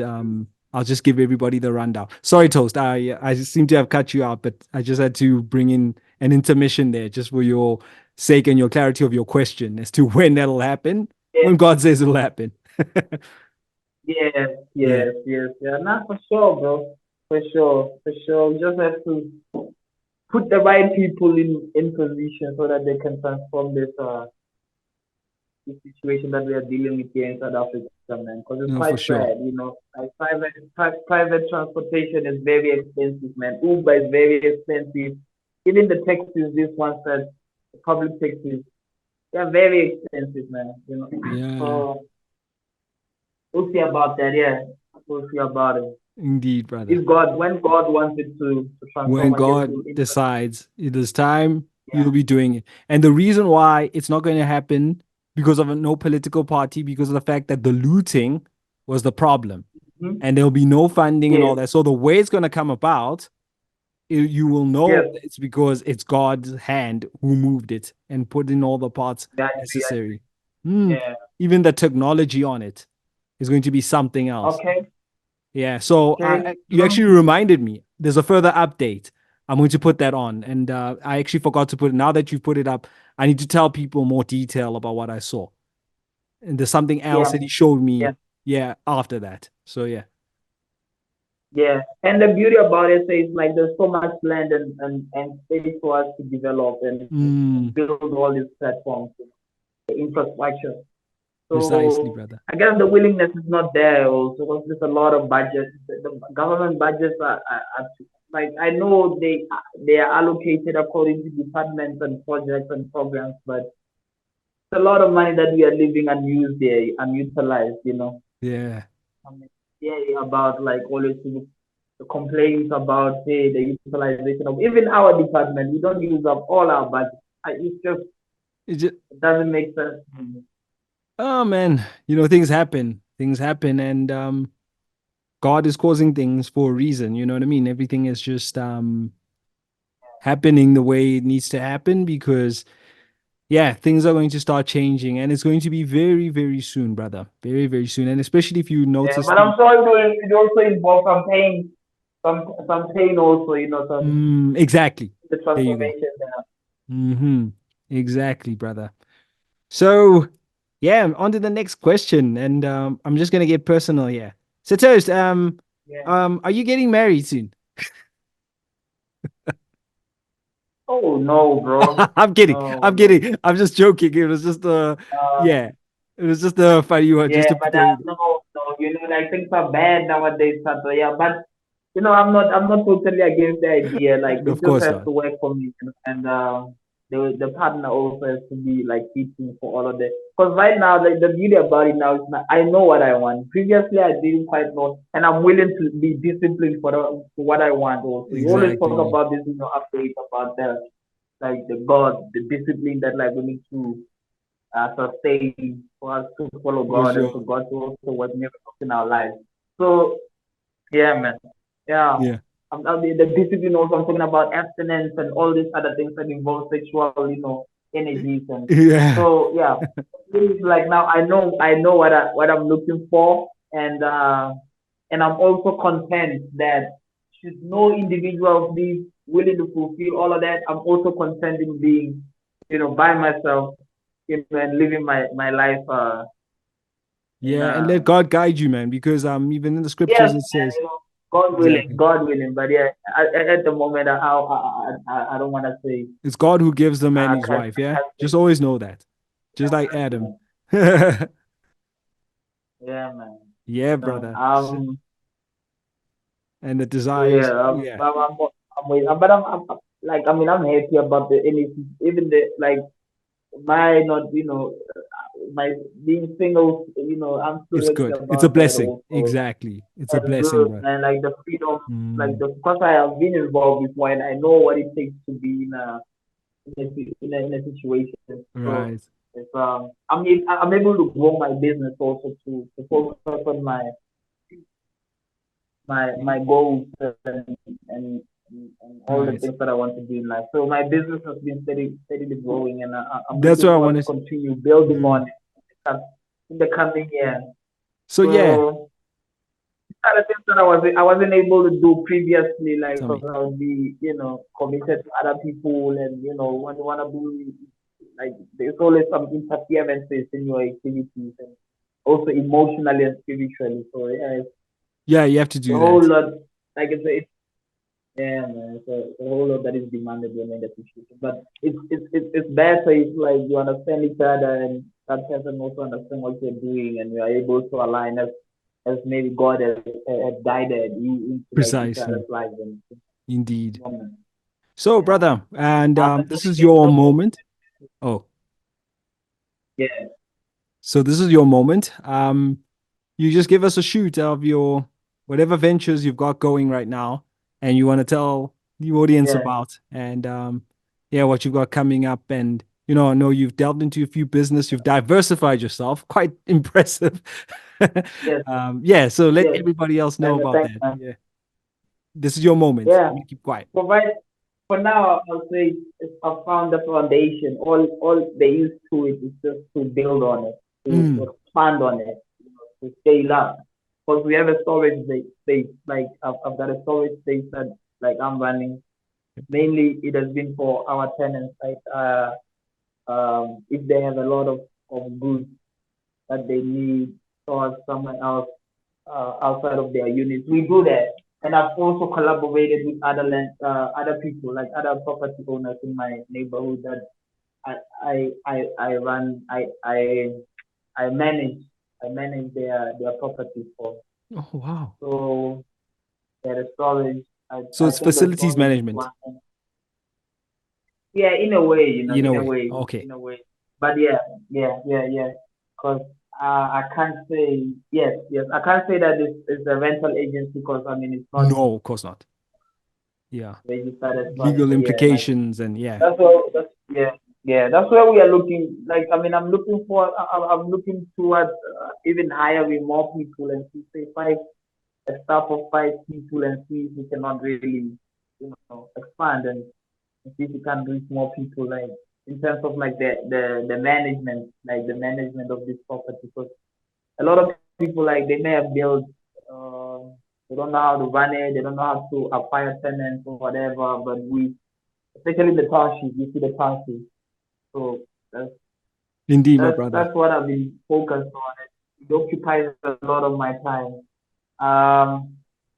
I'll just give everybody the rundown. Sorry, Toast, I seem to have cut you out, but I just had to bring in an intermission there just for your sake and your clarity of your question as to when that'll happen, Yeah. when God says it'll happen. Yes. Yeah. Yes. Yes. Yeah. Not for sure, bro. For sure. For sure. We just have to put the right people in position so that they can transform this situation that we are dealing with here in South Africa, man. Because it's No, for quite sure. sad. Like private transportation is very expensive, man. Uber is very expensive. Even the taxis, this one said, the public taxis, they're very expensive, man. Yeah, So we'll see about that, yeah. We'll see about it. indeed, brother. When God wants it to When transform, I guess God we'll intervene. decides it is time, Yeah. you'll be doing it. And the reason why it's not going to happen because of no political party, because of the fact that the looting was the problem, Mm-hmm. and there'll be no funding and all Yes. that. So the way it's going to come about, you will know Yes. it's because it's God's hand who moved it and put in all the parts That's necessary. Hmm. yeah. Even the technology on it is going to be something else. Okay. Yeah. So Okay. you actually reminded me. There's a further update. I'm going to put that on, and I actually forgot to put it. Now that you put it up, I need to tell people more detail about what I saw. And there's something else Yeah. that he showed Yeah. me. Yeah, after that. So yeah. Yeah, and the beauty about it is like there's so much land and space for us to develop and Mm, build all these platforms, the infrastructure. precisely, So brother. I guess the willingness is not there also because there's a lot of budget. The government budgets are like I know they are allocated according to departments and projects and programs, but it's a lot of money that we are leaving unused there, unutilized. Yeah. I mean, yeah, about like always the complaints about hey the utilization of even our department. We don't use up all our budget. It's just It just, it doesn't make sense. oh man, things happen. Things happen, and God is causing things for a reason. You know what I mean? Everything is just happening the way it needs to happen because yeah, things are going to start changing, and it's going to be very, very soon, brother. Very, very soon, and especially if you Yeah, notice but the I'm sure it also involves some pain, some pain also. Some exactly. the There you go. transformation there. Mm-hmm. Exactly, brother. So yeah, on to the next question, and I'm just gonna get personal here. So Toast, Yeah. are you getting married soon? Oh no, bro. I'm kidding. No, I'm no. kidding. I'm just joking. It was just Uh, yeah. It was just a funny one, just yeah, to but throw it. no, no. Like things are bad nowadays, so yeah. But I'm not totally against the idea. Like it Of just course has not. to work for me, and the partner also has to be like teaching for all of that. Because right now, like the beauty about it now is that I know what I want. Previously, I didn't quite know, and I'm willing to be disciplined for what I want. Also, you always talk Exactly. about this in your update about the like the God, the discipline that like we need to sustain for us to follow For God and for sure. God to also work miracles in our lives. So yeah, man. Yeah. Yeah. The discipline also, I'm talking about abstinence and all these other things that involve sexual, energies and Yeah. so yeah. It's like now I know what I'm looking for and I'm also content that should no individual be willing to fulfill all of that, I'm also content in being, by myself, and living my life in Yeah. And let God guide you, man, because even in the yes, scriptures it man, says God exactly. willing. But yeah, at the moment, I don't want to say It's God who gives the man his can't wife. Yeah. can't say Just always know that. Just like Adam. yeah, yeah, man. Yeah, brother. And the So desires. yeah, Yeah. I'm waiting. But like I'm happy about the anything, even the like my not my being single. I'm still It's happy good. It's a about that blessing. also. Exactly. It's a And blessing, good, bro. and like the freedom, like Mm, the because I have been involved before and I know what it takes to be in a situation. So right. it's I'm able to grow my business also to focus on my goals and all the Right. things that I want to do in life. So my business has been steadily growing, and I'm That's looking what I forward to wanted. continue building on Mm. it in the coming year. So yeah. So other things that I wasn't able to do previously, like Tell because me. I would be committed to other people and want to be like there's always some interferences in your activities and also emotionally and spiritually. So yeah, it's Yeah, you have to a do whole that. lot. Like it's yeah, man, it's a whole lot that is demanded when in the situation. But it's better if like you understand each other and that person also understand what you're doing and you are able to align as maybe God has guided you into like each other's Precisely. lives and Indeed. woman. So, Yeah. brother, and But this is your moment. Oh, yeah, so this is your moment. You just give us a shoot of your whatever ventures you've got going right now, and you want to tell the audience yeah, about, and yeah, what you've got coming up. And I know you've delved into a few business, you've diversified yourself. Quite impressive. yes, Yeah, so let yes. everybody else know And about thanks, that. man. Yeah, this is your moment. Yeah. You keep quiet. Provide for now. I'll say I found the foundation. All there is to it is just to build on it, to Mm, expand on it, to scale up. Because we have a storage space. Like I've got a storage space that like I'm running. Mainly, it has been for our tenants. Like if they have a lot of goods that they need stored somewhere else outside of their units, we do that. And I've also collaborated with other people, like other property owners in my neighborhood that I run, I manage, I manage their properties for. oh wow. So yeah, the storage, So I it's think the facilities storage is management. one. Yeah, in a way, In a in a way. way, Okay. in a way. But yeah, yeah, yeah, yeah. Because I can't say yes, yes. I can't say that it's a rental agency because I mean it's not No, of course not. Yeah. registered as such. Legal But yeah, like implications and yeah. yeah, yeah. That's where we are looking. Like I mean, I'm looking for. I'm looking towards even hiring more people and to say a staff of 5 people and see if we cannot really expand and see if we can reach more people like in terms of like the management, like the management of this property. Because a lot of people like they may have built, uh, they don't know how to run it, they don't know how to acquire tenants or whatever. But especially the township, you see the township. So that's Indeed, my that's brother. that's what I've been focused on. It occupies a lot of my time.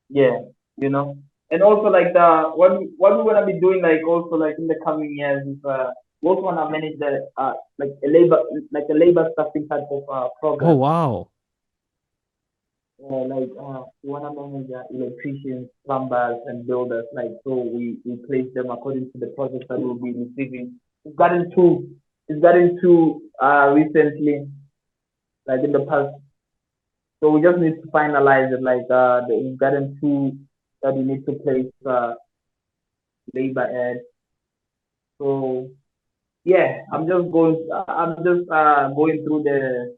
Yeah, you know, and also like the what we're gonna be doing like also like in the coming years is we also wanna manage the like a labor staffing type of Oh program. wow. like we wanna manage electricians, plumbers, and builders. Like so, we place them according to the projects that we'll be receiving. It's gotten too recently, like in the past. So we just need to finalize it. Like we've gotten two that we need to place labor at. So yeah, I'm just going through the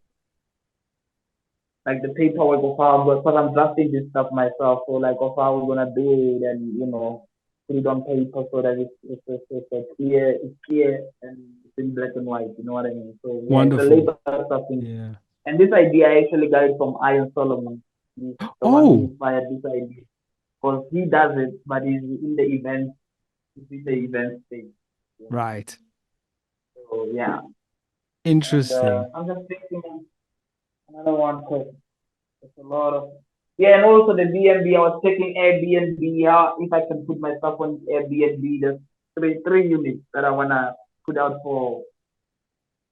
like the paperwork of how, because I'm drafting this stuff myself. So like of how we're gonna do it, and put it on paper so that it's clear and it's in black and white. You know what I mean? So yeah, it's a Wonderful. labor stuff thing. Yeah. And this idea I actually got it from Ian Solomon. He's the one who Oh, inspired this idea because he does it, but he's in the event. He's in the event stage. right. So yeah, and Interesting. I'm just thinking another one because it's a lot of yeah, and also the BNB. I was checking Airbnb. How if I can put myself on Airbnb? There's three units that I wanna put out for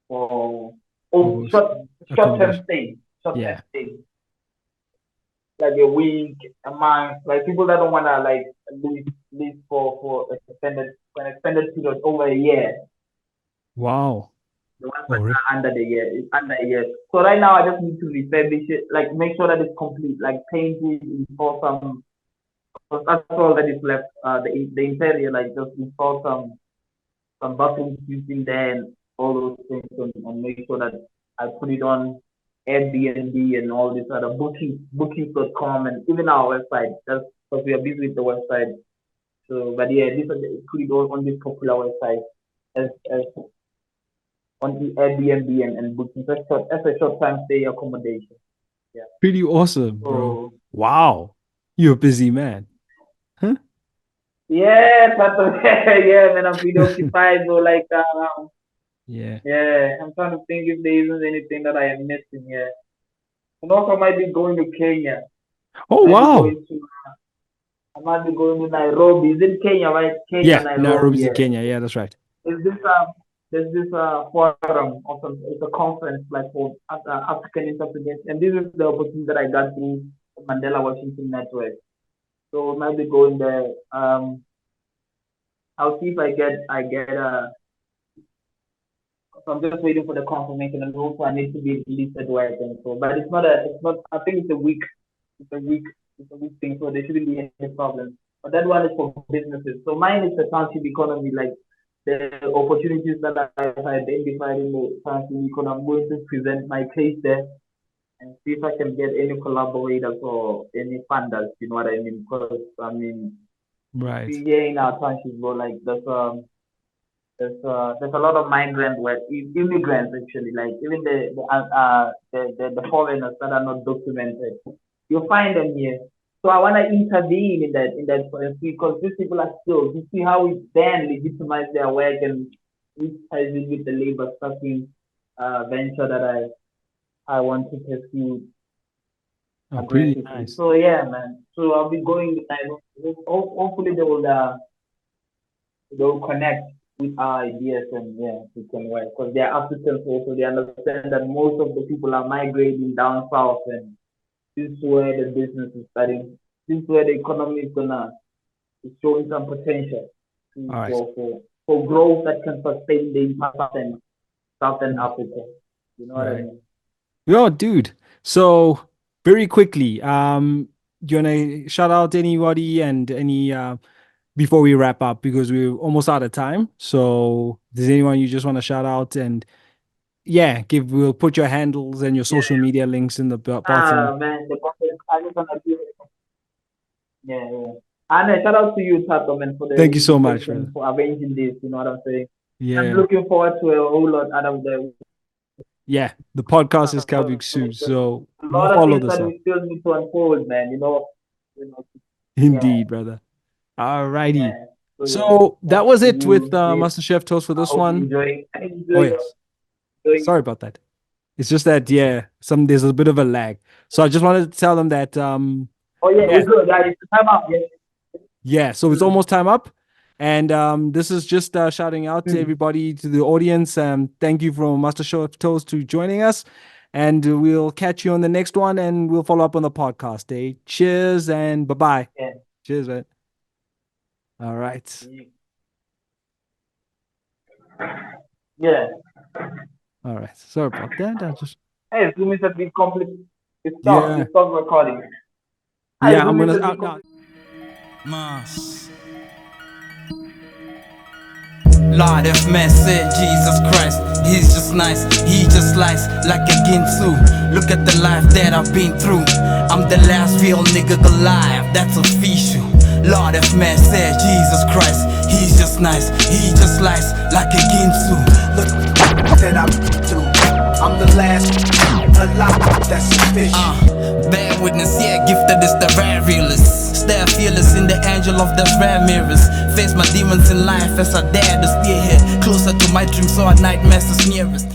oh Oh, short term accommodation. stay, short term Yeah. stay, like a week, a month. Like people that don't wanna like live for extended period over a year. Wow. The ones that Oh, are under the year, it's under a year. So right now I just need to refurbish it, like make sure that it's complete, like paint it, install some. Because that's all that is left. The interior, like just install some bathrooms in there and all those things, and make sure that I put it on Airbnb and all this other bookings.com and even our website. That's because we are busy with the website. So, but yeah, put it all on this popular website as on the Airbnb and booking. As a short time stay accommodation. Yeah. pretty awesome, bro. So Wow. You're a busy man. Huh? yeah, yeah, man, I'm pretty occupied. So like, Yeah. yeah, I'm trying to think if there isn't anything that I am missing here. And also, I might be going to Kenya. Oh, I might be wow. going to, I might be going to Nairobi. Is it Kenya, right? Kenya, Yeah. Nairobi. Nairobi's in Yeah. Kenya. Yeah, that's right. Is this there's this forum or some, it's a conference like for African interpreters, and this is the opportunity that I got through the Mandela Washington Network. So I might be going there. I'll see if I get so I'm just waiting for the confirmation, and also I need to be listed where I can. So, but it's not. I think it's a week, it's a week thing. So there shouldn't be any problem. But that one is for businesses. So mine is the township economy, like the opportunities that I've identified in the township economy. I'm going to present my case there and see if I can get any collaborators or any funders. You know what I mean? Because I mean, Right. here in our township, bro, like there's a lot of migrant work, immigrants actually, like even the foreigners that are not documented. You find them here. So I want to intervene in that because these people are still. You see how we then legitimize their work and which ties in with the labor stuffing venture that I want to pursue Oh, pretty aggressively. nice. So yeah, man. So I'll be going. Hopefully they'll connect with our ideas and yeah, we can work because they're Africans also. They understand that most of the people are migrating down south, and this is where the business is starting. This is where the economy is showing some potential All right. for growth that can sustain the impact in Southern Africa. You know what I Right. mean? Yo, dude. So very quickly, do you wanna shout out anybody and any before we wrap up because we're almost out of time. So does anyone you just want to shout out and yeah, we'll put your handles and your social Yeah. media links in the bottom. Ah man, the content I just wanna be yeah, yeah. And shout out to you, Tato, man, for the Thank you so much, invitation, brother. for arranging this. You know what I'm saying? I'm Yeah. looking forward to a whole lot out of the Yeah. The podcast is Calvin Soup. a So lot of follow things this that up. we still need to unfold, man. Yeah, Indeed, brother. All righty. yeah. So yeah, So shout that out was to it with you, Dave. Master Chef Toast for I this hope you one. enjoy Oh your yes. Sorry about that. It's just that yeah, there's a bit of a lag. So I just wanted to tell them that Oh yeah, yeah, we're good. Guys, time out. Yes. yeah, so it's Mm, almost time up. And this is just shouting out to mm. everybody, to the audience. Thank you from Master Show of Toast to joining us. And we'll catch you on the next one, and we'll follow up on the podcast. Cheers and bye-bye. Yeah. Cheers, man. All right. Yeah. All right. Sorry about that. I just... Hey, Zoom is a bit complex. It's stop recording. Yeah, I'm gonna out now. Mars. Lord of mercy, Jesus Christ, he's just nice, he just slice like a Ginsu. Look at the life that I've been through. I'm the last real nigga alive, that's official. Lord of mercy, Jesus Christ, he's just nice, he just slice like a Ginsu. Look that I've been through. I'm the last alive, that's official. Bear witness, yeah, gifted is the rare realist. Stare fearless in the angel of the rare mirrors. Face my demons in life as I dare to spearhead closer to my dreams, so at night nightmares is nearest.